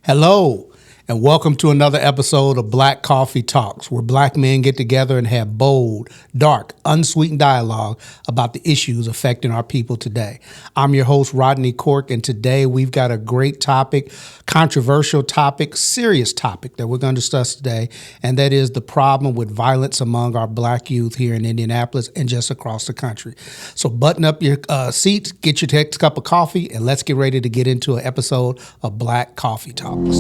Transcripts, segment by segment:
Hello, and welcome to another episode of Black Coffee Talks, where black men get together and have bold, dark, unsweetened dialogue about the issues affecting our people today. I'm your host, Rodney Cork, and today we've got a great topic, controversial topic, serious topic that we're going to discuss today, and that is the problem with violence among our black youth here in Indianapolis and just across the country. So button up your seats, get your next cup of coffee, and let's get ready to get into an episode of Black Coffee Talks.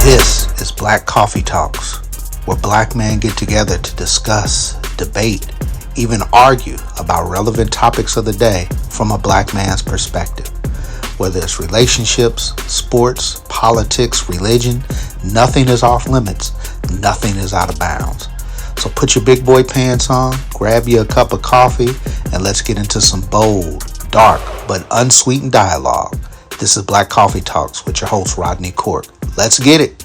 This is Black Coffee Talks, where black men get together to discuss, debate, even argue about relevant topics of the day from a black man's perspective. Whether it's relationships, sports, politics, religion, nothing is off limits, nothing is out of bounds. So put your big boy pants on, grab you a cup of coffee, and let's get into some bold, dark, but unsweetened dialogue. This is Black Coffee Talks with your host, Rodney Cork. Let's get it.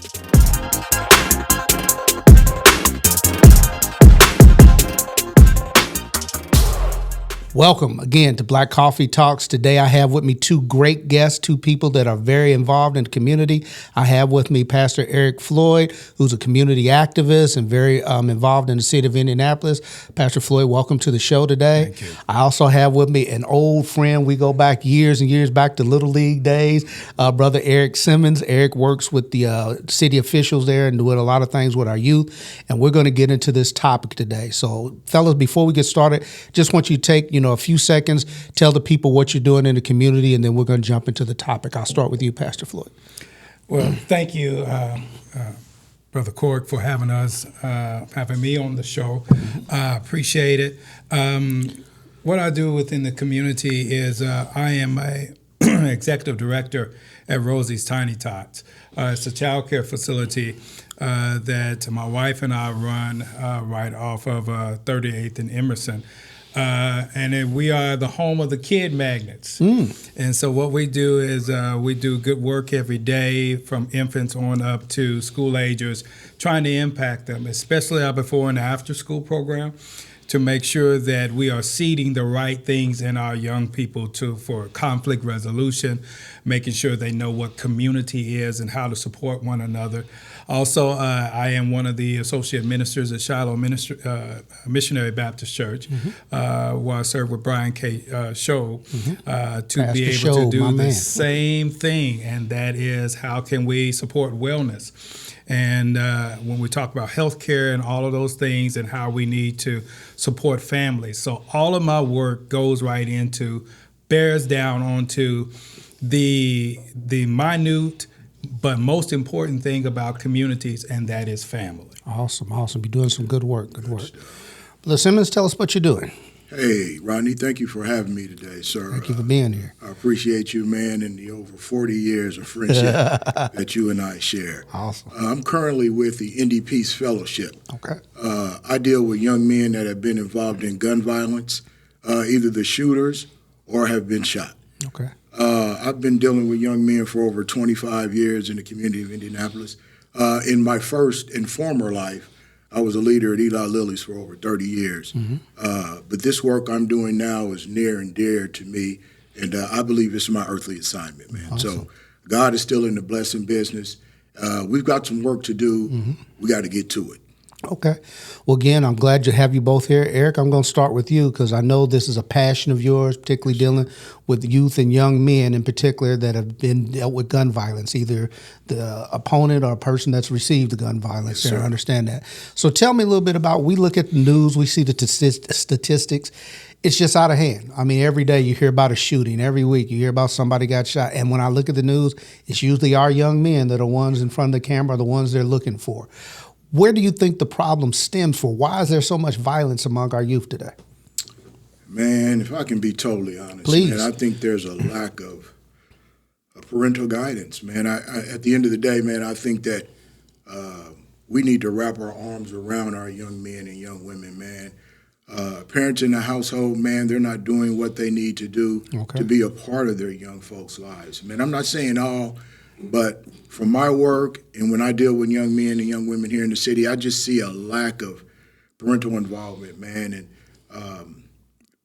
Welcome again to Black Coffee Talks. Today I have with me two great guests, two people that are very involved in the community. I have with me Pastor Eric Floyd, who's a community activist and very involved in the city of Indianapolis. Pastor Floyd, welcome to the show today. Thank you. I also have with me an old friend. We go back years and years back to Little League days, Brother Eric SIMMONS. Eric works with the city officials there and doing a lot of things with our youth, and we're going to get into this topic today. So, fellas, before we get started, just want you to take, a few seconds, tell the people what you're doing in the community, and then we're going to jump into the topic. I'll start with you, Pastor Floyd. Well, thank you, Brother Cork, for having me on the show. I appreciate it. What I do within the community is I am a executive director at Rosie's Tiny Tots. It's a child care facility that my wife and I run right off of 38th and Emerson. And we are the home of the kid magnets. And so what we do is we do good work every day from infants on up to school agers, trying to impact them, especially our before and after school program, to make sure that we are seeding the right things in our young people for conflict resolution, making sure they know what community is and how to support one another. Also, I am one of the associate ministers at Shiloh Missionary Baptist Church, where I serve with Brian K. Show, to Pastor be able Show, to do the man. same thing, and that is how can we support wellness. And when we talk about healthcare and all of those things and how we need to support families. So all of my work bears down onto the minute but most important thing about communities, and that is family. Awesome. You're doing some good work. Brother SIMMONS, tell us what you're doing. Hey, Rodney, thank you for having me today, sir. Thank you for being here. I appreciate you, man, and the over 40 years of friendship that you and I share. Awesome. I'm currently with the Indy Peace Fellowship. Okay. I deal with young men that have been involved in gun violence, either the shooters or have been shot. Okay. I've been dealing with young men for over 25 years in the community of Indianapolis. In my first and former life, I was a leader at Eli Lilly's for over 30 years. But this work I'm doing now is near and dear to me, and I believe it's my earthly assignment, man. Awesome. So God is still in the blessing business. We've got some work to do. We got to get to it. Okay. Well, again, I'm glad to have you both here. Eric, I'm going to start with you because I know this is a passion of yours, particularly dealing with youth and young men in particular that have been dealt with gun violence, either the opponent or a person that's received the gun violence. Yes, I sir. understand that. So tell me a little bit about, we look at the news, we see the statistics. It's just out of hand. I mean, every day you hear about a shooting. Every week you hear about somebody got shot. And when I look at the news, it's usually our young men that are ones in front of the camera, are the ones they're looking for. Where do you think the problem stems from? Why is there so much violence among our youth today? Man, if I can be totally honest, Please. man, I think there's a lack of parental guidance, man. I at the end of the day, man, I think that we need to wrap our arms around our young men and young women, man. Parents in the household, man, they're not doing what they need to do to be a part of their young folks' lives. Man, I'm not saying all But from my work and when I deal with young men and young women here in the city, I just see a lack of parental involvement, man. And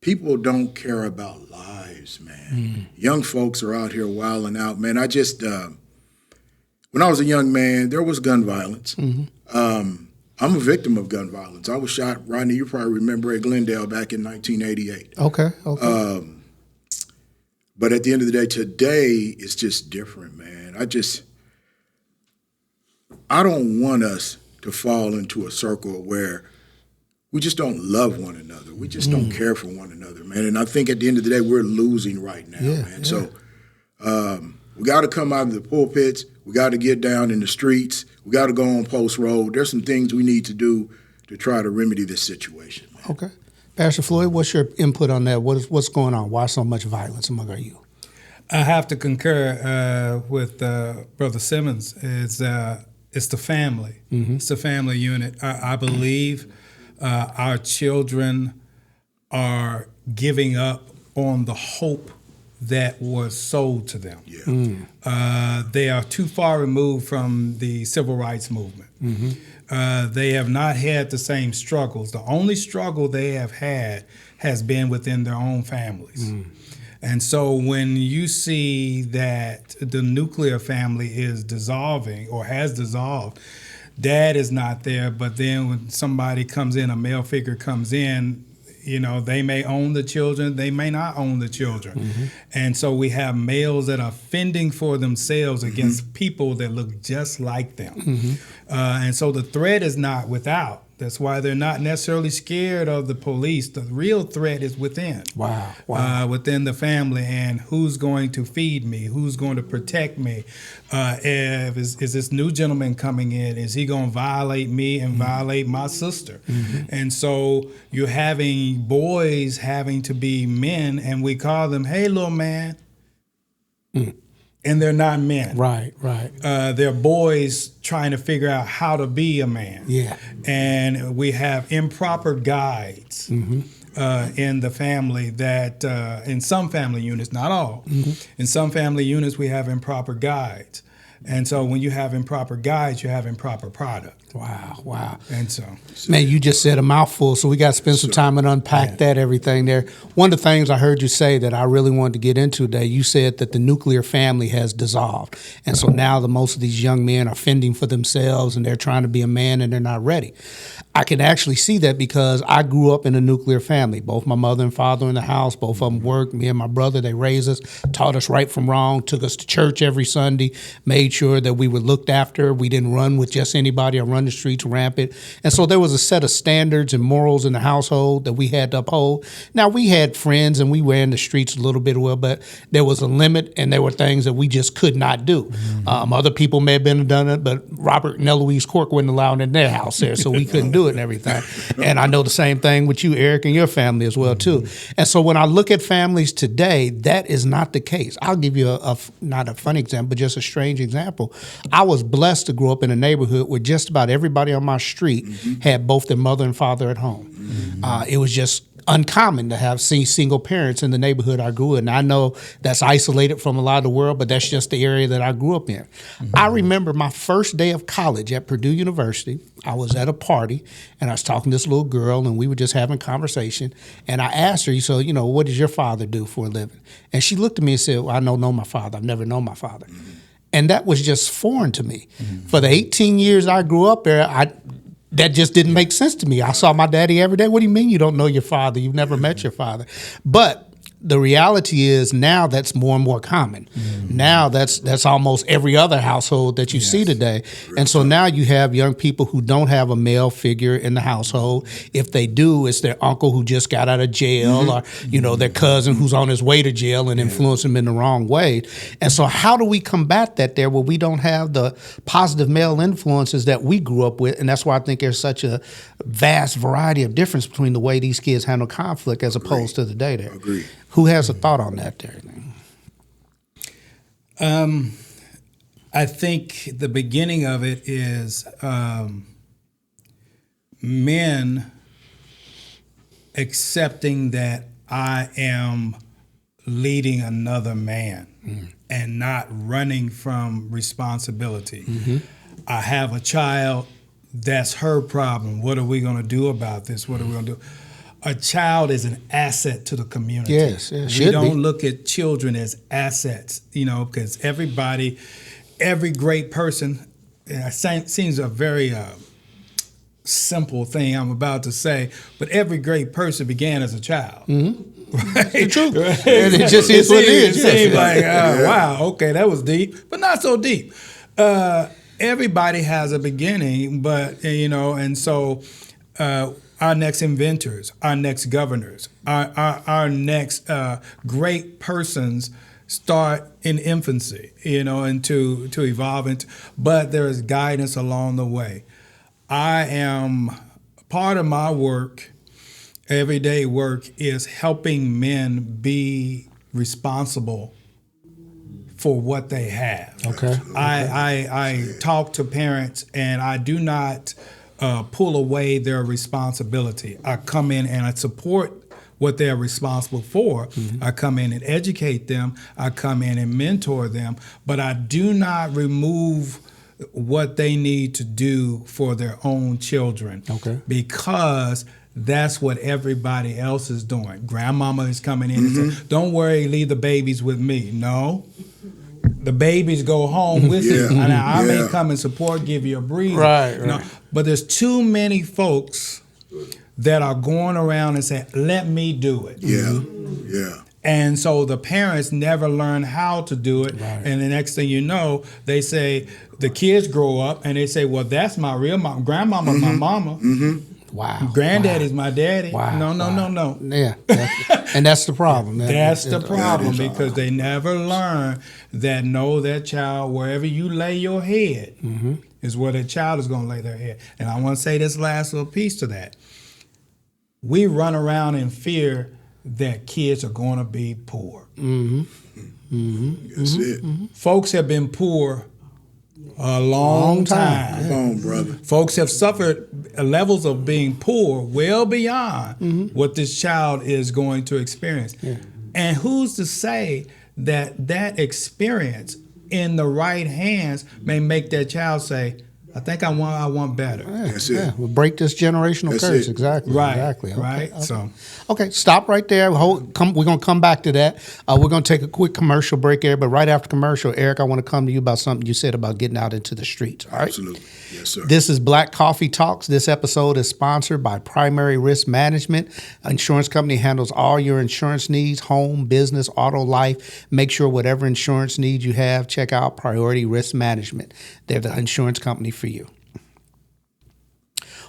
people don't care about lives, man. Young folks are out here wilding out, man. I just, when I was a young man, there was gun violence. I'm a victim of gun violence. I was shot, Rodney, you probably remember, at Glendale back in 1988. Okay. But at the end of the day, today it's just different, man. I don't want us to fall into a circle where we just don't love one another. We just don't care for one another, man. And I think at the end of the day, we're losing right now, man. So we got to come out of the pulpits. We got to get down in the streets. We got to go on Post Road. There's some things we need to do to try to remedy this situation, man. Okay. Pastor Floyd, what's your input on that? What's going on? Why so much violence among our youth? I have to concur with Brother Simmons. It's the family. It's the family unit. I believe our children are giving up on the hope that was sold to them. They are too far removed from the civil rights movement. They have not had the same struggles. The only struggle they have had has been within their own families. And so when you see that the nuclear family is dissolving or has dissolved, dad is not there, but then when somebody comes in, a male figure comes in, you know, they may own the children, they may not own the children. And so we have males that are fending for themselves against people that look just like them. And so the threat is not without. That's why they're not necessarily scared of the police. The real threat is within. Within the family, and who's going to feed me? Who's going to protect me? Is this new gentleman coming in? Is he going to violate me and violate my sister? And so you're having boys having to be men, and we call them, hey, little man. And they're not men. Right. They're boys trying to figure out how to be a man. And we have improper guides in the family that, in some family units, not all, in some family units we have improper guides. And so when you have improper guides, you have improper product. Wow. And so, man, you just said a mouthful, so we got to spend some time and unpack that, everything there. One of the things I heard you say that I really wanted to get into today, you said that the nuclear family has dissolved. And so now most of these young men are fending for themselves and they're trying to be a man and they're not ready. I can actually see that because I grew up in a nuclear family. Both my mother and father in the house, both of them worked. Me and my brother, they raised us, taught us right from wrong, took us to church every Sunday, made sure that we were looked after. We didn't run with just anybody or run the streets rampant. And so there was a set of standards and morals in the household that we had to uphold. Now, we had friends and we ran the streets a little bit well, but there was a limit and there were things that we just could not do. Other people may have been done it, but Robert and Eloise Cork wasn't allowed in their house there, so we couldn't do it and everything. And I know the same thing with you, Eric, and your family as well, too. And so when I look at families today, that is not the case. I'll give you not a funny example, but just a strange example. I was blessed to grow up in a neighborhood where just about everybody on my street had both their mother and father at home. It was just uncommon to see single parents in the neighborhood I grew in. I know that's isolated from a lot of the world, but that's just the area that I grew up in. I remember my first day of college at Purdue University. I was at a party, and I was talking to this little girl, and we were just having a conversation. And I asked her, so, what does your father do for a living? And she looked at me and said, well, I don't know my father. I've never known my father. And that was just foreign to me. For the 18 years I grew up there, that just didn't make sense to me. I saw my daddy every day. What do you mean you don't know your father? You've never met your father. But the reality is now that's more and more common. Now that's almost every other household that you see today. And so now you have young people who don't have a male figure in the household. If they do, it's their uncle who just got out of jail or, their cousin who's on his way to jail and influence them in the wrong way. And so how do we combat that there where we don't have the positive male influences that we grew up with? And that's why I think there's such a vast variety of difference between the way these kids handle conflict as opposed to the day there. Agreed. Who has a thought on that there? I think the beginning of it is men accepting that I am leading another man and not running from responsibility. I have a child, that's her problem. What are we going to do about this? What are we going to do? A child is an asset to the community. Yes, it should we don't be. look at children as assets, because every great person, and it seems a very simple thing I'm about to say, but every great person began as a child. Right? True. And it just is what it is. It seems like, wow, okay, that was deep, but not so deep. Everybody has a beginning, but, and so our next inventors, our next governors, our next great persons start in infancy, and to evolve but there is guidance along the way. I am part of my work, everyday work, is helping men be responsible for what they have. Okay. I talk to parents, and I do not pull away their responsibility. I come in and I support what they're responsible for. I come in and educate them. I come in and mentor them, but I do not remove what they need to do for their own children. Okay. Because that's what everybody else is doing. Grandmama is coming in and saying, don't worry, leave the babies with me. No. The babies go home with you. And I may come and support, give you a breather. Right. But there's too many folks that are going around and saying, let me do it. Yeah. And so the parents never learn how to do it. Right. And the next thing you know, they say, the kids grow up and they say, well, that's my real mom. Grandmama's my mama. Wow. Granddaddy's my daddy. Wow. No. Yeah. And that's the problem. That's the problem, because they never learn that that child, wherever you lay your head, is where that child is going to lay their head. And I want to say this last little piece to that. We run around in fear that kids are going to be poor. That's it. Folks have been poor a long time. Come on, brother. Folks have suffered levels of being poor well beyond what this child is going to experience. And who's to say that experience in the right hands may make that child say, I think I want better. That's it. Yeah, we'll break this generational curse. Exactly. Right. Exactly. Right. Okay. Okay, stop right there. We're going to come back to that. We're going to take a quick commercial break here, but right after commercial, Eric, I want to come to you about something you said about getting out into the streets. All right? Absolutely. Yes, sir. This is Black Coffee Talks. This episode is sponsored by Primary Risk Management. Insurance company handles all your insurance needs, home, business, auto, life. Make sure whatever insurance needs you have, check out Priority Risk Management. They're the insurance company for you.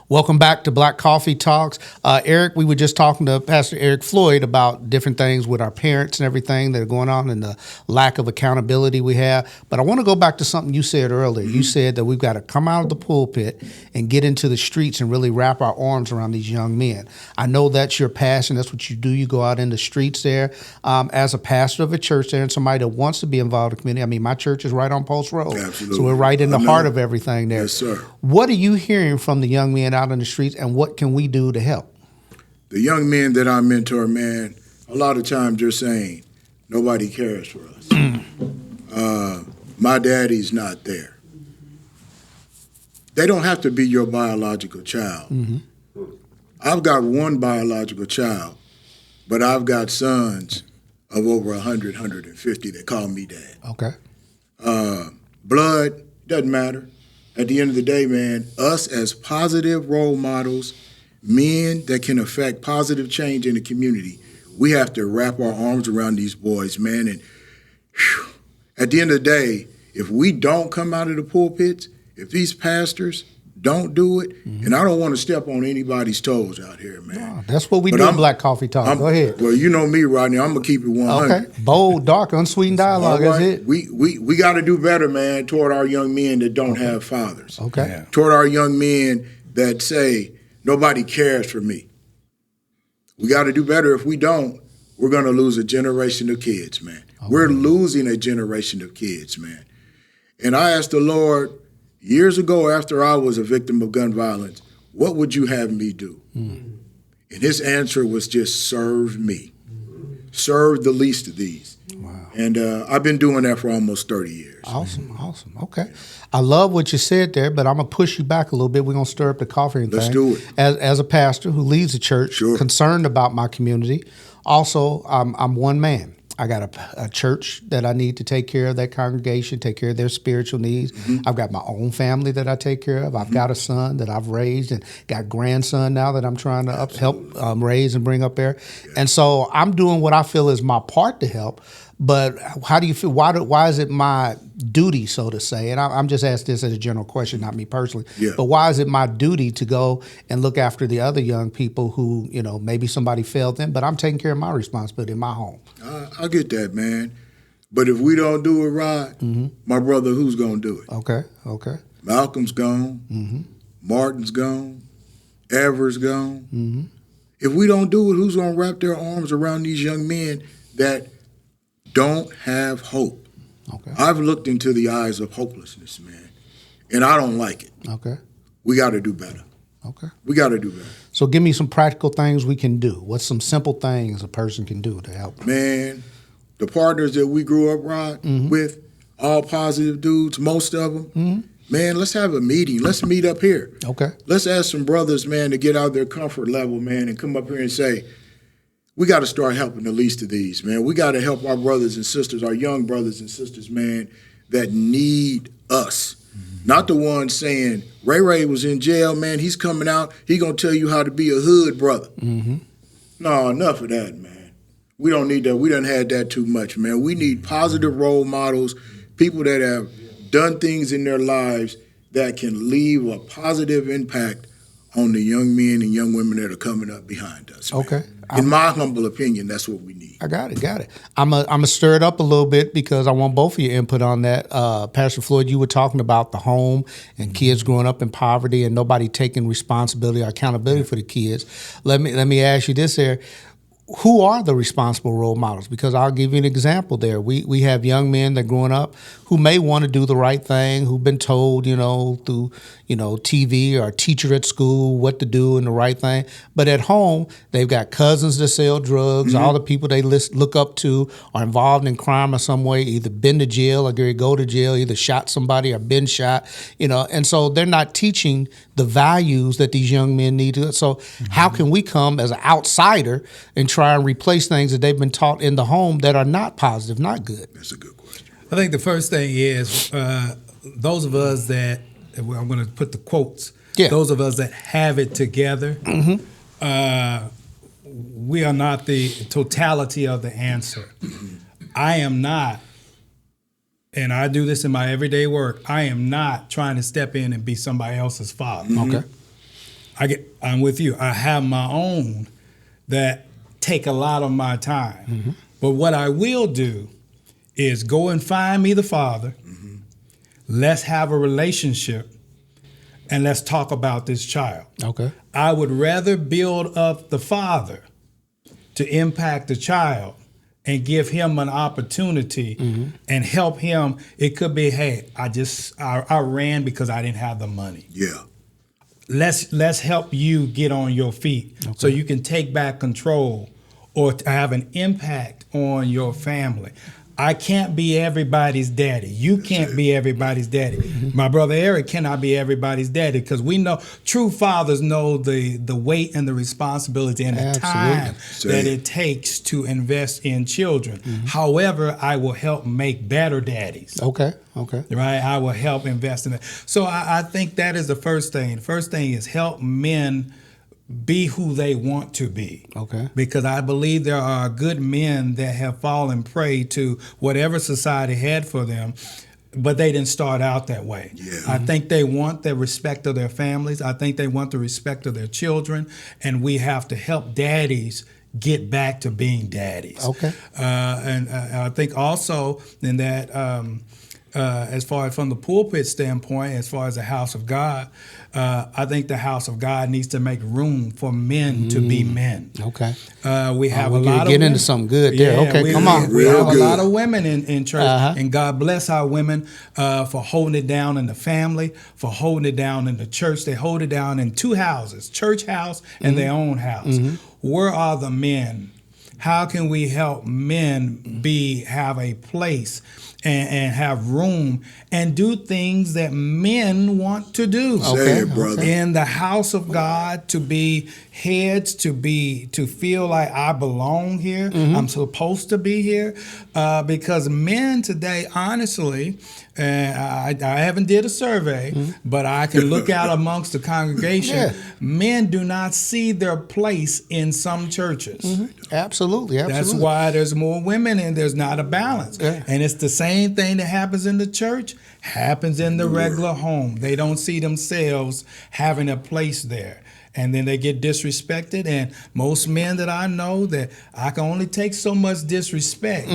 Welcome back to Black Coffee Talks. Eric, we were just talking to Pastor Eric FLOYD about different things with our parents and everything that are going on and the lack of accountability we have. But I want to go back to something you said earlier. You said that we've got to come out of the pulpit and get into the streets and really wrap our arms around these young men. I know that's your passion. That's what you do. You go out in the streets there as a pastor of a church there and somebody that wants to be involved in the community. I mean, my church is right on Post Road. Absolutely. So we're right in the heart of everything there. Yes, sir. What are you hearing from the young men out in the streets, and what can we do to help? The young men that I mentor, man, a lot of times they're saying, nobody cares for us. My daddy's not there. They don't have to be your biological child. I've got one biological child, but I've got sons of over 100, 150 that call me dad. Okay. Blood, doesn't matter. At the end of the day, man, us as positive role models, men that can affect positive change in the community, we have to wrap our arms around these boys, man. And at the end of the day, if we don't come out of the pulpits, if these pastors don't do it, and I don't want to step on anybody's toes out here, man. No, that's what we do in Black Coffee Talk. Go ahead. Well, you know me, Rodney. I'm going to keep it 100. Okay. Bold, dark, unsweetened dialogue. All right. That's it. We got to do better, man, toward our young men that don't have fathers. Okay. Yeah. Toward our young men that say, nobody cares for me. We got to do better. If we don't, we're going to lose a generation of kids, man. Okay. We're losing a generation of kids, man. And I asked the Lord years ago, after I was a victim of gun violence, what would you have me do? And his answer was just serve me. Serve the least of these. Wow. And I've been doing that for almost 30 years. Awesome. Okay. I love what you said there, but I'm going to push you back a little bit. We're going to stir up the coffee and Let's thing. do it. As a pastor who leads a church, Sure. concerned about my community, also, I'm one man. I got a church that I need to take care of, that congregation, take care of their spiritual needs. I've got my own family that I take care of. I've got a son that I've raised and got grandson now that I'm trying to help raise and bring up there. And so I'm doing what I feel is my part to help. But how do you feel? Why is it my duty, so to say? And I'm just asking this as a general question, not me personally. Yeah. But why is it my duty to go and look after the other young people who, maybe somebody failed them, but I'm taking care of my responsibility in my home? I get that, man. But if we don't do it right, my brother, who's going to do it? Okay. Malcolm's gone. Martin's gone. Ever's gone. If we don't do it, who's going to wrap their arms around these young men that don't have hope? Okay. I've looked into the eyes of hopelessness, man, and I don't like it. Okay. We got to do better. Okay. We got to do better. So give me some practical things we can do. What's some simple things a person can do to help? Man, the partners that we grew up with, all positive dudes, most of them, man, let's have a meeting. Let's meet up here. Okay. Let's ask some brothers, man, to get out their comfort level, man, and come up here and say, we got to start helping the least of these, man. We got to help our brothers and sisters, our young brothers and sisters, man, that need us. Not the ones saying, Ray was in jail, man, he's coming out, he going to tell you how to be a hood brother. No, enough of that, man. We don't need that. We done had that too much, man. We need positive role models, people that have done things in their lives that can leave a positive impact on the young men and young women that are coming up behind us, man. Okay. In my humble opinion, that's what we need. I got it. I'm a stir it up a little bit because I want both of your input on that. Pastor Floyd, you were talking about the home and kids growing up in poverty and nobody taking responsibility or accountability for the kids. Let me ask you this here. Who are the responsible role models? Because I'll give you an example there. We have young men that are growing up who may want to do the right thing, who've been told, through, TV or a teacher at school what to do and the right thing. But at home, they've got cousins that sell drugs. All the people they look up to are involved in crime or some way, either been to jail or go to jail, either shot somebody or been shot, And so they're not teaching the values that these young men need to. So how can we come as an outsider and try and replace things that they've been taught in the home that are not positive, not good? That's a good question. I think the first thing is those of us that, well, I'm going to put the quotes, those of us that have it together, we are not the totality of the answer. I am not, and I do this in my everyday work, I am not trying to step in and be somebody else's father. Okay. I'm with you. I have my own that take a lot of my time. But what I will do is go and find me the father. Let's have a relationship and let's talk about this child. Okay. I would rather build up the father to impact the child and give him an opportunity and help him. It could be, hey, I ran because I didn't have the money. Yeah. Let's help you get on your feet so you can take back control or to have an impact on your family. I can't be everybody's daddy. You can't be everybody's daddy. My brother Eric cannot be everybody's daddy because we know true fathers know the weight and the responsibility and the time that it takes to invest in children. However, I will help make better daddies. Okay. Right? I will help invest in that. So I think that is the first thing. The first thing is help men be who they want to be. Okay. Because I believe there are good men that have fallen prey to whatever society had for them, but they didn't start out that way. Yeah. I think they want the respect of their families. I think they want the respect of their children, and we have to help daddies get back to being daddies. Okay. And I think also in that, as far as from the pulpit standpoint, as far as the house of God, I think the house of God needs to make room for men to be men. Okay. We have a lot of get women. into something good there. Okay, come on. We have Real a lot good. of women in church, and God bless our women for holding it down in the family, for holding it down in the church. They hold it down in two houses, church house and their own house. Where are the men? how can we help men have a place and have room and do things that men want to do. Say it, brother. In the house of God, to be heads, to feel like I belong here. I'm supposed to be here. Because men today, honestly, I haven't did a survey, but I can look out amongst the congregation. Yeah. Men do not see their place in some churches. Absolutely. That's why there's more women and there's not a balance. Yeah. And it's the same thing that happens in the church, happens in the regular home. They don't see themselves having a place there. And then they get disrespected. And most men that I know, that I can only take so much disrespect.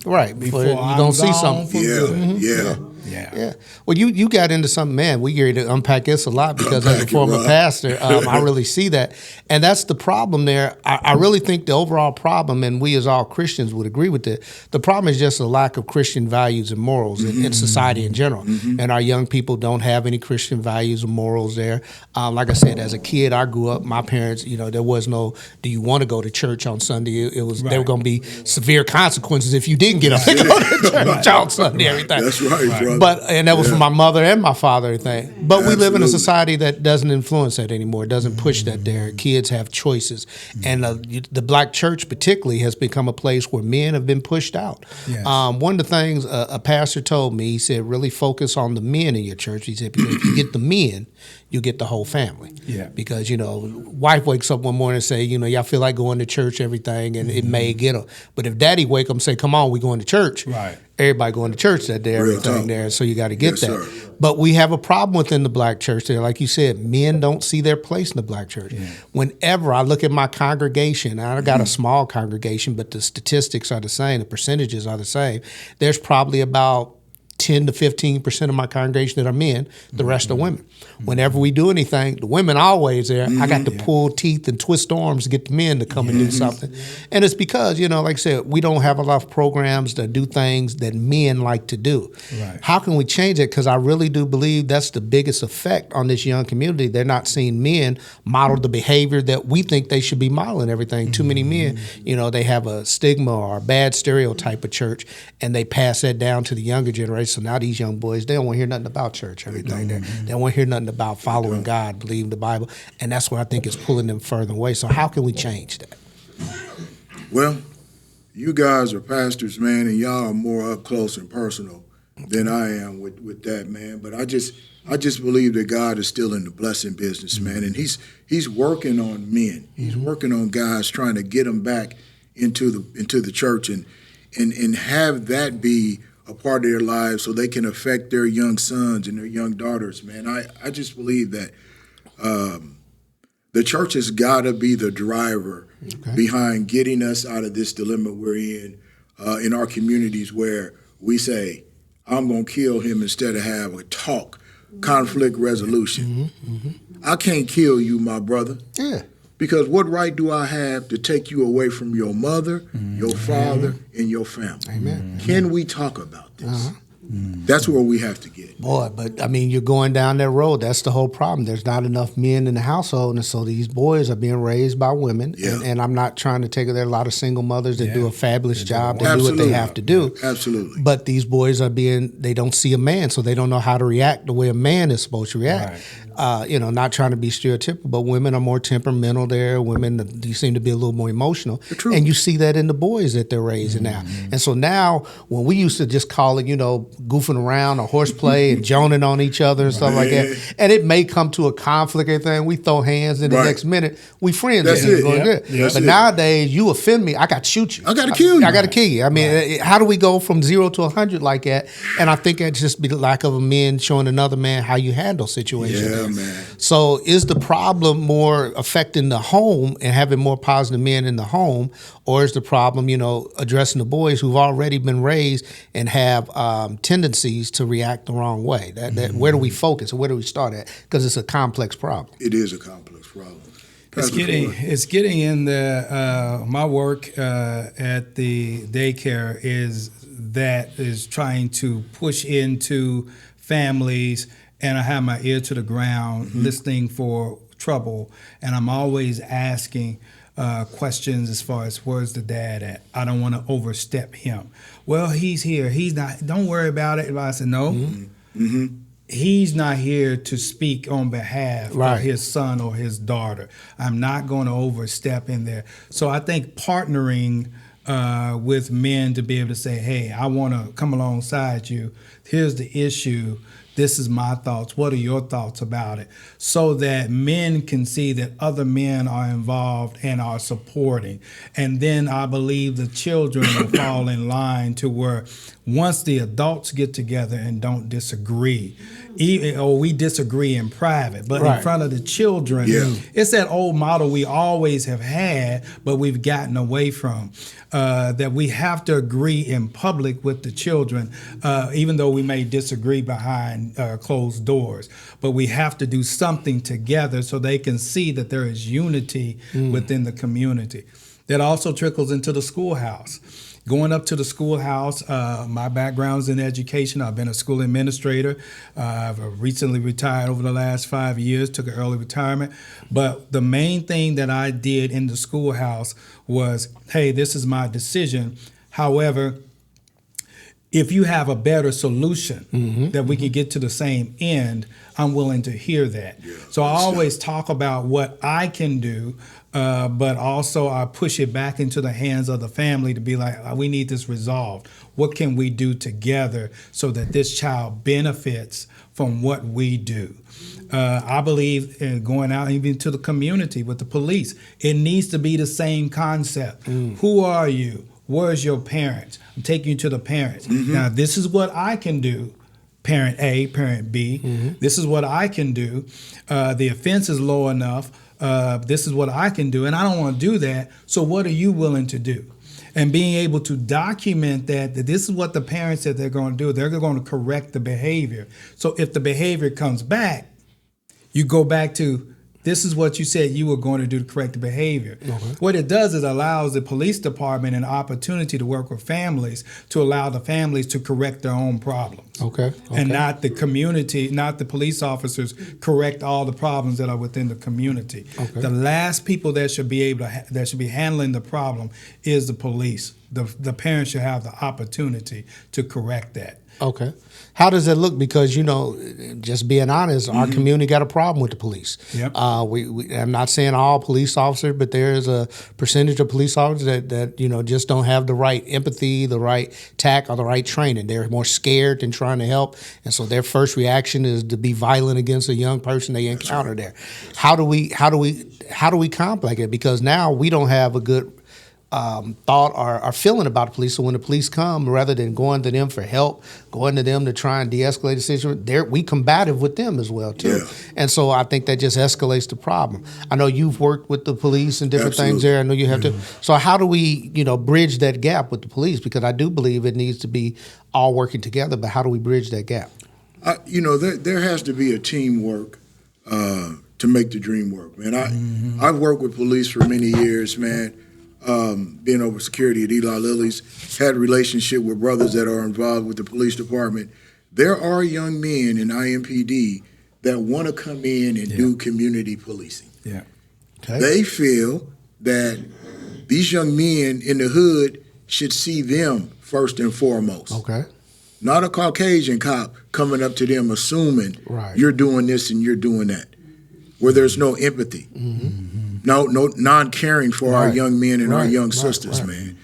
Right. Before you I'm don't see gone something. for good. Yeah. Well, you got into something, man. We get to unpack this a lot because as a former pastor, I really see that. And that's the problem there. I really think the overall problem, and we as all Christians would agree with it, the problem is just a lack of Christian values and morals in society in general. And our young people don't have any Christian values or morals there. Like I said, as a kid, I grew up, my parents, there was no, do you want to go to church on Sunday? It was, there were going to be severe consequences if you didn't get up and go to church on Sunday, everything. That's right, brother. And that was from my mother and my father, I think. But we live in a society that doesn't influence that anymore. It doesn't push that there. Kids have choices. And the black church particularly has become a place where men have been pushed out. Yes. One of the things a pastor told me, he said, really focus on the men in your church. He said, because if you get the men, you get the whole family. Yeah. Because, wife wakes up one morning and say, y'all feel like going to church, everything, and it may get them. But if daddy wake up and say, come on, we going to church. Right. Everybody going to church that day, everything there. So you got to get that. Sir. But we have a problem within the black church there. Like you said, men don't see their place in the black church. Yeah. Whenever I look at my congregation, I got a small congregation, but the statistics are the same. The percentages are the same. There's probably about 10 to 15% of my congregation that are men, the rest are women. Whenever we do anything, the women are always there. I got to pull teeth and twist arms to get the men to come and do something. And it's because, like I said, we don't have a lot of programs that do things that men like to do. Right. How can we change it? Because I really do believe that's the biggest effect on this young community. They're not seeing men model the behavior that we think they should be modeling everything. Too many men, they have a stigma or a bad stereotype of church, and they pass that down to the younger generation. So now these young boys, they don't want to hear nothing about church, everything. They don't want to hear nothing about following God, believing the Bible. And that's what I think is pulling them further away. So how can we change that? Well, you guys are pastors, man, and y'all are more up close and personal than I am with that, man. But I just believe that God is still in the blessing business, man. And he's working on men. He's working on guys, trying to get them back into the church and have that be a part of their lives so they can affect their young sons and their young daughters, man. I just believe that the church has got to be the driver behind getting us out of this dilemma we're in our communities where we say, I'm going to kill him instead of have a talk, conflict resolution. I can't kill you, my brother. Yeah. Because what right do I have to take you away from your mother, your father, and your family? Amen. Can we talk about this? That's where we have to get. Boy, but I mean, you're going down that road. That's the whole problem. There's not enough men in the household, and so these boys are being raised by women. Yeah. And I'm not trying to take it. There are a lot of single mothers that do a fabulous job. They do what they have to do. Absolutely. But these boys they don't see a man, so they don't know how to react the way a man is supposed to react. Right. Not trying to be stereotypical, but women are more temperamental there. Women, you seem to be a little more emotional. True. And you see that in the boys that they're raising now. And so now, when we used to just call it, goofing around or horseplay and joning on each other and stuff like that, and it may come to a conflict or anything, we throw hands in the next minute, we friends. That's it. But nowadays, you offend me, I got to shoot you. I got to kill you. I got to kill you. I mean, how do we go from 0 to 100 like that? And I think that's just be the lack of a man showing another man how you handle situations. Yeah, man. So is the problem more affecting the home and having more positive men in the home, or is the problem, addressing the boys who've already been raised and have tendencies to react the wrong way? That where do we focus, or where do we start at? Because it's a complex problem. It is a complex problem. It's getting in the my work at the daycare is trying to push into families, and I have my ear to the ground listening trouble, and I'm always asking questions as far as where's the dad at. I don't want to overstep him. Well, he's here. He's not. Don't worry about it. I said no. He's not here to speak on behalf of his son or his daughter. I'm not going to overstep in there. So I think partnering with men to be able to say, hey, I want to come alongside you. Here's the issue. This is my thoughts. What are your thoughts about it? So that men can see that other men are involved and are supporting. And then I believe the children will fall in line to where once the adults get together and don't disagree, or we disagree in private, but in front of the children, it's that old model we always have had, but we've gotten away from, that we have to agree in public with the children, even though we may disagree behind closed doors. But we have to do something together so they can see that there is unity within the community. That also trickles into the schoolhouse. Going up to the schoolhouse, my background is in education. I've been a school administrator. I've recently retired over the last 5 years, took an early retirement. But the main thing that I did in the schoolhouse was, hey, this is my decision. However, if you have a better solution that we can get to the same end, I'm willing to hear that. So I always talk about what I can do, but also I push it back into the hands of the family to be like, we need this resolved. What can we do together so that this child benefits from what we do? I believe in going out even to the community with the police. It needs to be the same concept. Who are you? Where's your parents? I'm taking you to the parents. Now, this is what I can do. Parent A, parent B. This is what I can do. The offense is low enough. This is what I can do. And I don't want to do that. So what are you willing to do? And being able to document that this is what the parents said they're going to do. They're going to correct the behavior. So if the behavior comes back, you go back to, this is what you said you were going to do to correct the behavior. What it does is allows the police department an opportunity to work with families to allow the families to correct their own problems. And not the community, not the police officers correct all the problems that are within the community. The last people that should be that should be handling the problem is the police. The parents should have the opportunity to correct that. How does that look? Because, just being honest, our community got a problem with the police. I'm not saying all police officers, but there's a percentage of police officers that just don't have the right empathy, the right tact, or the right training. They're more scared than trying to help, and so their first reaction is to be violent against a young person they encounter there. How do we combat it? Because now we don't have a good thought or feeling about the police. So when the police come, rather than going to them for help, going to them to try and de-escalate the situation, we combative with them as well too. And so I think that just escalates the problem. I know you've worked with the police and different things there. I know you have to. So how do we, bridge that gap with the police? Because I do believe it needs to be all working together. But how do we bridge that gap? There has to be a teamwork to make the dream work, man. I've worked with police for many years, man. Being over security at Eli Lilly's, had a relationship with brothers that are involved with the police department. There are young men in IMPD that want to come in and do community policing. They feel that these young men in the hood should see them first and foremost. Not a Caucasian cop coming up to them assuming you're doing this and you're doing that, where there's no empathy. No non-caring for our young men and our young sisters, man.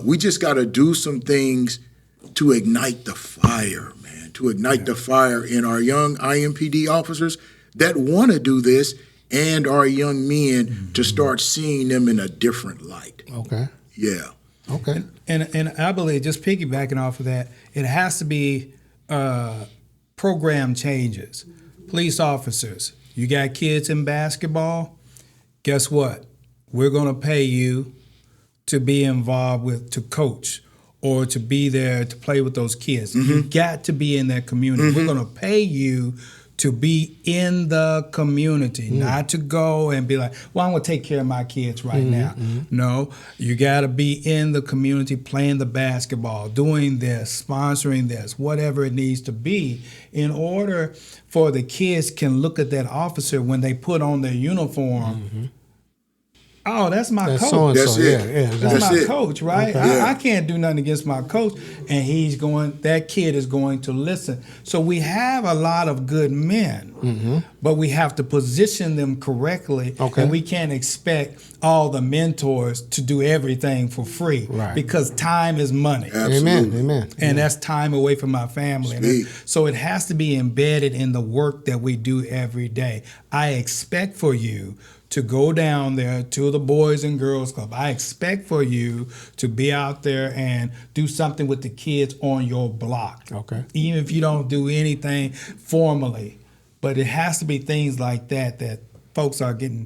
We just got to do some things to ignite the fire, man, to ignite the fire in our young IMPD officers that want to do this and our young men to start seeing them in a different light. And I believe, just piggybacking off of that, it has to be program changes. Police officers, you got kids in basketball, guess what? We're going to pay you to be involved to coach or to be there to play with those kids. You got to be in that community. We're going to pay you to be in the community, not to go and be like, well, I'm going to take care of my kids right now. No, you got to be in the community, playing the basketball, doing this, sponsoring this, whatever it needs to be, in order for the kids can look at that officer when they put on their uniform. Oh, that's my coach. So-and-so. That's it. Yeah, That's That's my it. coach, right? Okay. Yeah. I can't do nothing against my coach. And that kid is going to listen. So we have a lot of good men, but we have to position them correctly. Okay. And we can't expect all the mentors to do everything for free. Right. Because time is money. Absolutely. Amen. And that's time away from my family. Speak. So it has to be embedded in the work that we do every day. I expect for you to go down there to the Boys and Girls Club. I expect for you to be out there and do something with the kids on your block. Okay. Even if you don't do anything formally. But it has to be things like that folks are getting.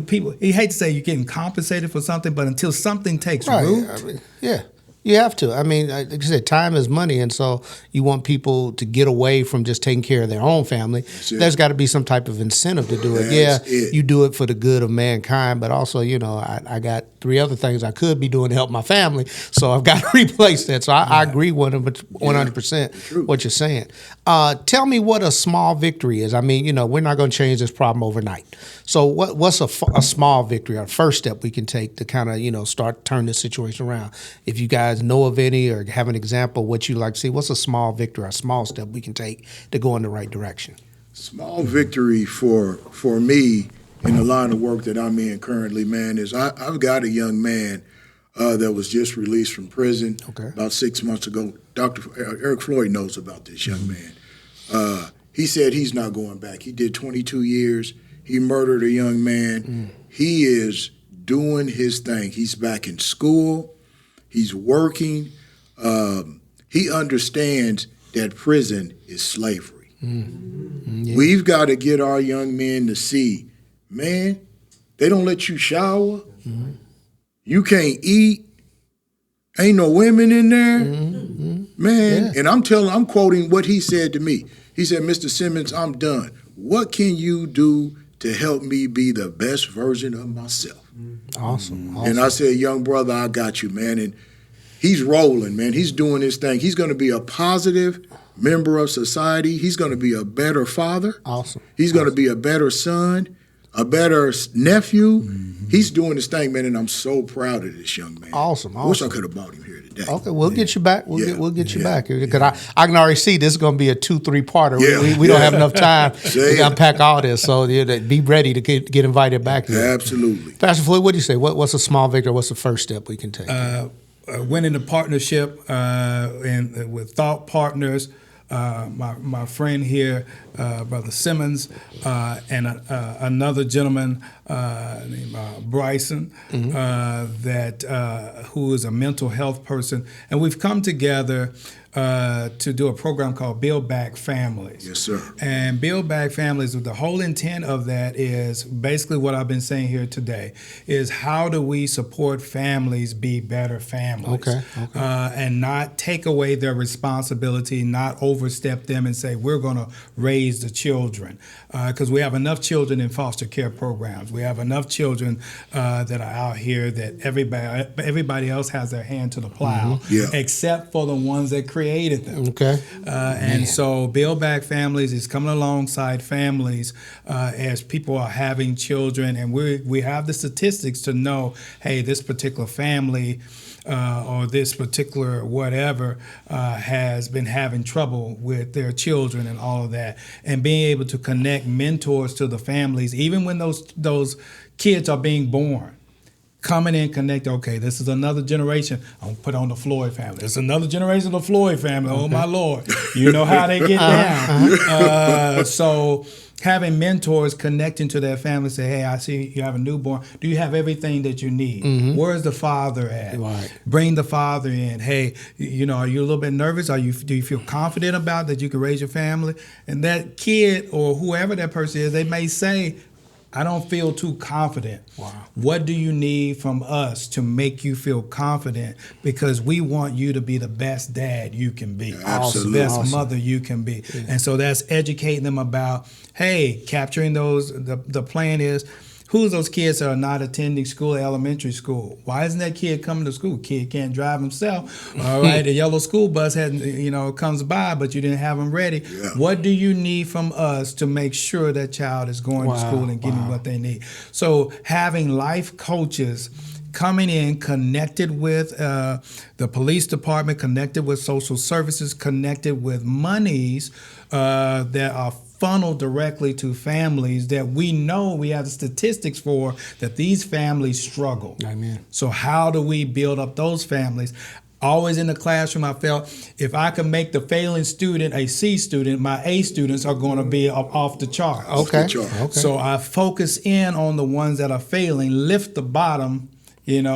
People, you hate to say you're getting compensated for something, but until something takes root. I mean, yeah. You have to. I mean, like you said, time is money, and so you want people to get away from just taking care of their own family. it. There's got to be some type of incentive to do it. That's Yeah, it. you do it for the good of mankind, but also, I got 3 other things I could be doing to help my family, so I've got to replace that. So I agree 100% what you're saying. Tell me what a small victory is. I mean, we're not going to change this problem overnight. So what's a small victory, or first step we can take to kind of, start turn this situation around? If you guys know of any or have an example, what you like to see, what's a small victory, a small step we can take to go in the right direction? Small victory for me in the line of work that I'm in currently, man, is I've got a young man that was just released from prison about 6 months ago. Dr. Eric Floyd knows about this young man. He said he's not going back. He did 22 years. He murdered a young man. He is doing his thing. He's back in school. He's working. He understands that prison is slavery. Yeah. We've got to get our young men to see, man, they don't let you shower. You can't eat. Ain't no women in there. Man, and I'm quoting what he said to me. He said, Mr. Simmons, I'm done. What can you do to help me be the best version of myself? Awesome. And I said, young brother, I got you, man. And he's rolling, man. He's doing his thing. He's going to be a positive member of society. He's going to be a better father. Awesome. He's going to be a better son, a better nephew. He's doing his thing, man, and I'm so proud of this young man. Awesome. I wish I could have brought him here today. Okay, we'll get you back. We'll get you back Yeah. because I can already see this is going to be a 2-3 parter. Yeah. We don't have enough time Say to it. unpack all this, so be ready to get invited back here. Absolutely. Pastor Floyd, what do you say? What's a small victory? What's the first step we can take? Winning a partnership and with thought partners. My friend here, Brother Simmons, and another gentleman named Bryson, who is a mental health person, and we've come together to do a program called Build Back Families. Yes, sir. And Build Back Families, the whole intent of that is basically what I've been saying here today, is how do we support families be better families? Okay. And not take away their responsibility, not overstep them and say, we're going to raise the children. Because we have enough children in foster care programs. We have enough children that are out here that everybody else has their hand to the plow, Yeah. except for the ones that created them. Okay. And so Build Back Families is coming alongside families as people are having children, and we have the statistics to know, hey, this particular family or this particular whatever has been having trouble with their children and all of that, and being able to connect mentors to the families, even when those kids are being born. Coming in, connect. Okay, this is another generation. I'm gonna put on the Floyd family. This is another generation of the Floyd family. Oh my Lord, you know how they get down. So having mentors connecting to their family, say, hey, I see you have a newborn. Do you have everything that you need? Where's the father at? Right. Bring the father in. Hey, are you a little bit nervous? Do you feel confident about that you can raise your family? And that kid or whoever that person is, they may say, I don't feel too confident. Wow. What do you need from us to make you feel confident? Because we want you to be the best dad you can be, Absolutely. the best Awesome. mother you can be. And so that's educating them about, hey, capturing those, the plan is, who's those kids that are not attending school, elementary school? Why isn't that kid coming to school? Kid can't drive himself. All right, the yellow school bus comes by, but you didn't have them ready. Yeah. What do you need from us to make sure that child is going to school and getting what they need? So having life coaches coming in, connected with the police department, connected with social services, connected with monies that are funneled directly to families that we know we have the statistics for, that these families struggle. Amen. So how do we build up those families? Always in the classroom, I felt if I could make the failing student a C student, my A students are going to be off the chart. Okay. Okay. So I focus in on the ones that are failing, lift the bottom, And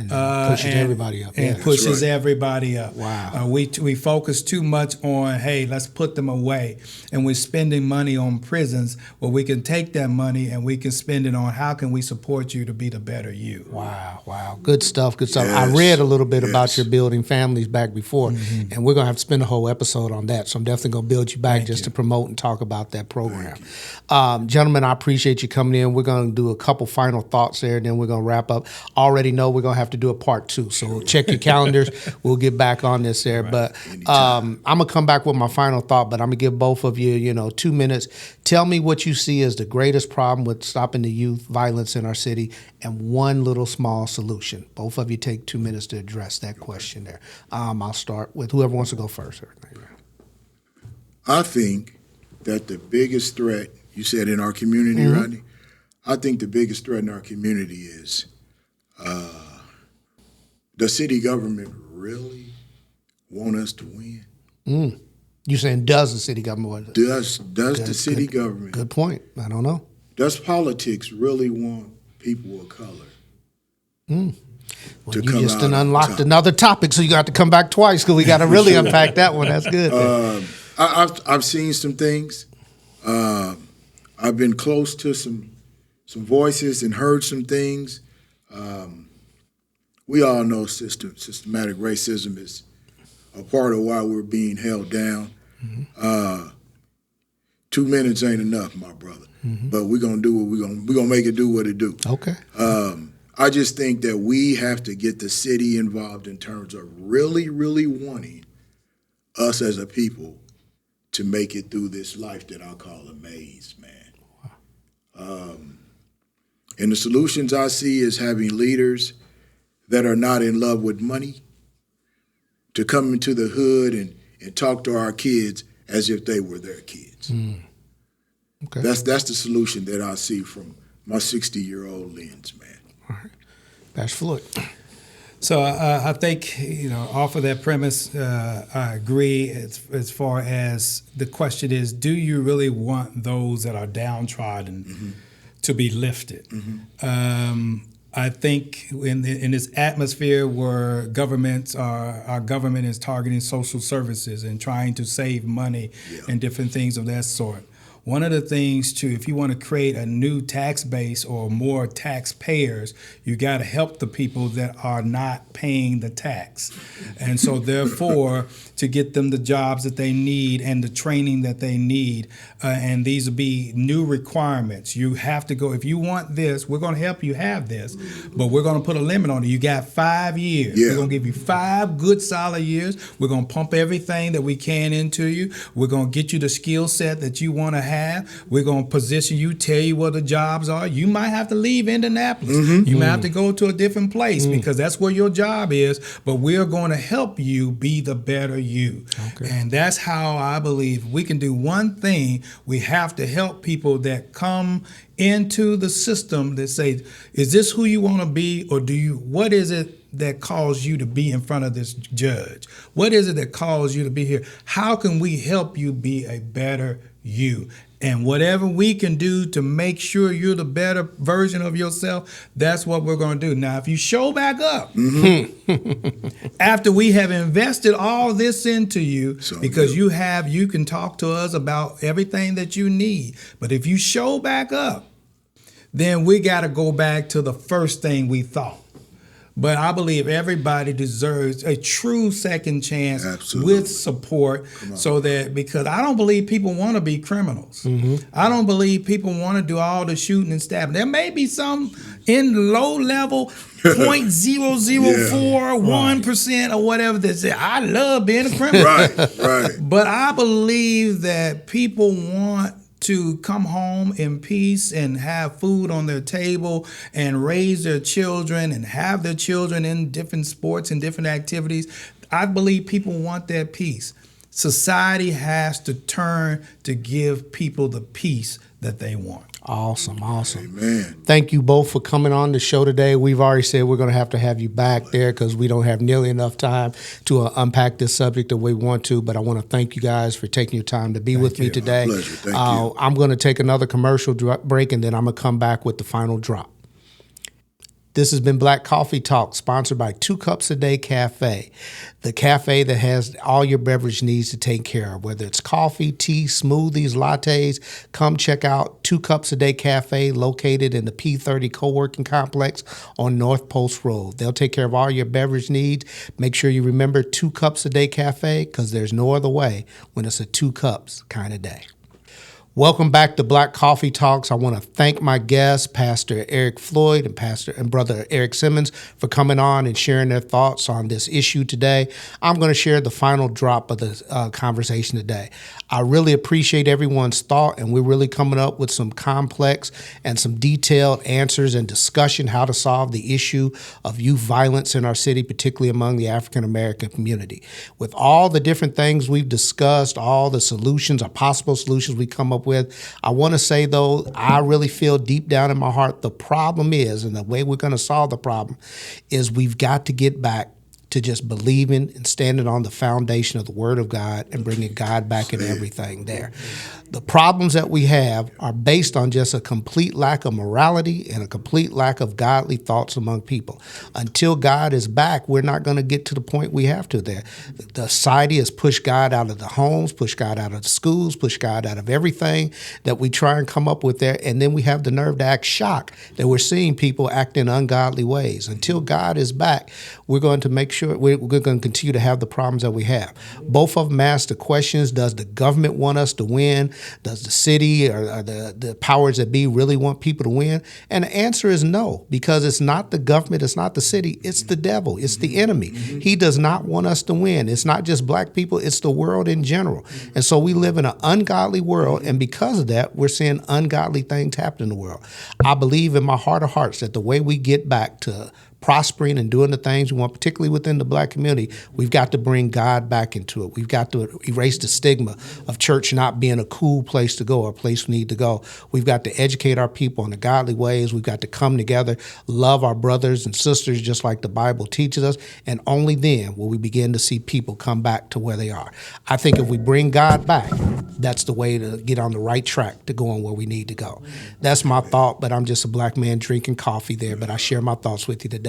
pushes everybody up. And Yeah. pushes right. everybody up. Wow. We focus too much on, hey, let's put them away. And we're spending money on prisons where we can take that money and we can spend it on how can we support you to be the better you. Wow. Good stuff. I Yes. read a little bit about Yes. your building families back before, and we're going to have to spend a whole episode on that. So I'm definitely going to build you back to promote and talk about that program. Gentlemen, I appreciate you coming in. We're going to do a couple final thoughts there, and then we're going to wrap up. Already know we're going to have to do a part 2. So check your calendars. We'll get back on this there. Right. But I'm going to come back with my final thought, but I'm going to give both of you, 2 minutes. Tell me what you see as the greatest problem with stopping the youth violence in our city and one little small solution. Both of you take 2 minutes to address that question there. I'll start with whoever wants to go first. I think that the biggest threat, you said in our community, Rodney, I think the biggest threat in our community is the city government really want us to win? You saying does the city government want to? Does the city government, Good point. I don't know. does politics really want people of color Well, to you come just out done on unlocked top? another topic, so you got to come back twice because we got to really unpack that one. That's good. I've seen some things. I've been close to some voices and heard some things. We all know systematic racism is a part of why we're being held down. 2 minutes ain't enough, my brother. But we're gonna do what we're gonna make it do what it do. Okay. I just think that we have to get the city involved in terms of really, really wanting us as a people to make it through this life that I call a maze, man. And the solutions I see is having leaders that are not in love with money to come into the hood and talk to our kids as if they were their kids. Okay. That's the solution that I see from my 60-year-old lens, man. All right. Pastor Floyd. So I think, off of that premise, I agree as far as the question is, do you really want those that are downtrodden to be lifted? I think in this atmosphere where our government is targeting social services and trying to save money and different things of that sort. One of the things, too, if you want to create a new tax base or more taxpayers, you got to help the people that are not paying the tax. And so, therefore, to get them the jobs that they need and the training that they need, and these will be new requirements. You have to go, if you want this, we're going to help you have this, but we're going to put a limit on it. You got 5 years. Yeah. We're going to give you 5 good, solid years. We're going to pump everything that we can into you. We're going to get you the skill set that you want to have. We're going to position you, tell you where the jobs are. You might have to leave Indianapolis. You might have to go to a different place because that's where your job is, but we're going to help you be the better you. Okay. And that's how I believe we can do one thing. We have to help people that come into the system that say, is this who you want to be, or what is it that calls you to be in front of this judge? What is it that calls you to be here? How can we help you be a better you? And whatever we can do to make sure you're the better version of yourself, that's what we're going to do. Now, if you show back up after we have invested all this into you, because you can talk to us about everything that you need. But if you show back up, then we got to go back to the first thing we thought. But I believe everybody deserves a true second chance with support, so that, because I don't believe people want to be criminals. I don't believe people want to do all the shooting and stabbing. There may be some in low level 0.0041% or whatever that say, I love being a criminal. Right. But I believe that people want to come home in peace and have food on their table and raise their children and have their children in different sports and different activities. I believe people want that peace. Society has to turn to give people the peace that they want. Awesome. Amen. Thank you both for coming on the show today. We've already said we're going to have you back there because we don't have nearly enough time to unpack this subject the way we want to. But I want to thank you guys for taking your time to be with me today. My pleasure. Thank you. I'm going to take another commercial break, and then I'm going to come back with the final drop. This has been Black Coffee Talk, sponsored by 2 Cups a Day Cafe, the cafe that has all your beverage needs to take care of, whether it's coffee, tea, smoothies, lattes. Come check out 2 Cups a Day Cafe, located in the P30 Co-working Complex on North Post Road. They'll take care of all your beverage needs. Make sure you remember 2 Cups a Day Cafe, because there's no other way when it's a 2 cups kind of day. Welcome back to Black Coffee Talks. I want to thank my guests, Pastor Eric FLOYD and Brother Eric Simmons, for coming on and sharing their thoughts on this issue today. I'm going to share the final drop of the conversation today. I really appreciate everyone's thought, and we're really coming up with some complex and some detailed answers and discussion how to solve the issue of youth violence in our city, particularly among the African American community. With all the different things we've discussed, all the solutions or possible solutions we come up with, I want to say, though, I really feel deep down in my heart the problem is, and the way we're going to solve the problem is, we've got to get back to just believing and standing on the foundation of the Word of God and bringing God back in everything there. The problems that we have are based on just a complete lack of morality and a complete lack of godly thoughts among people. Until God is back, we're not going to get to the point we have to there. The society has pushed God out of the homes, pushed God out of the schools, pushed God out of everything that we try and come up with there. And then we have the nerve to act shocked that we're seeing people act in ungodly ways. Until God is back, we're going to make sure we're going to continue to have the problems that we have. Both of them ask the questions: does the government want us to win? Does the city or the powers that be really want people to win? And the answer is no, because it's not the government, it's not the city, it's the devil, it's the enemy. He does not want us to win. It's not just black people, it's the world in general. And so we live in an ungodly world, and because of that, we're seeing ungodly things happen in the world. I believe in my heart of hearts that the way we get back to prospering and doing the things we want, particularly within the black community, we've got to bring God back into it. We've got to erase the stigma of church not being a cool place to go or a place we need to go. We've got to educate our people in the godly ways. We've got to come together, love our brothers and sisters just like the Bible teaches us, and only then will we begin to see people come back to where they are. I think if we bring God back, that's the way to get on the right track to going where we need to go. That's my thought, but I'm just a black man drinking coffee there, but I share my thoughts with you today.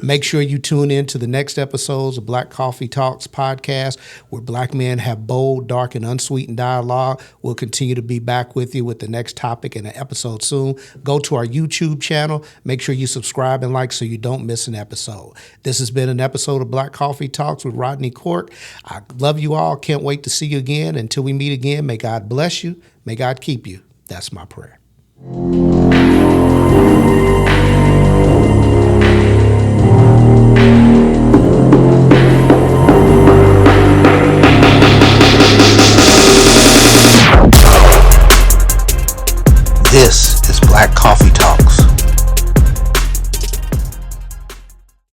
Make sure you tune in to the next episodes of Black Coffee Talks podcast, where black men have bold, dark, and unsweetened dialogue. We'll continue to be back with you with the next topic in an episode soon. Go to our YouTube channel. Make sure you subscribe and like so you don't miss an episode. This has been an episode of Black Coffee Talks with Rodney Cork. I love you all. Can't wait to see you again. Until we meet again, may God bless you. May God keep you. That's my prayer. This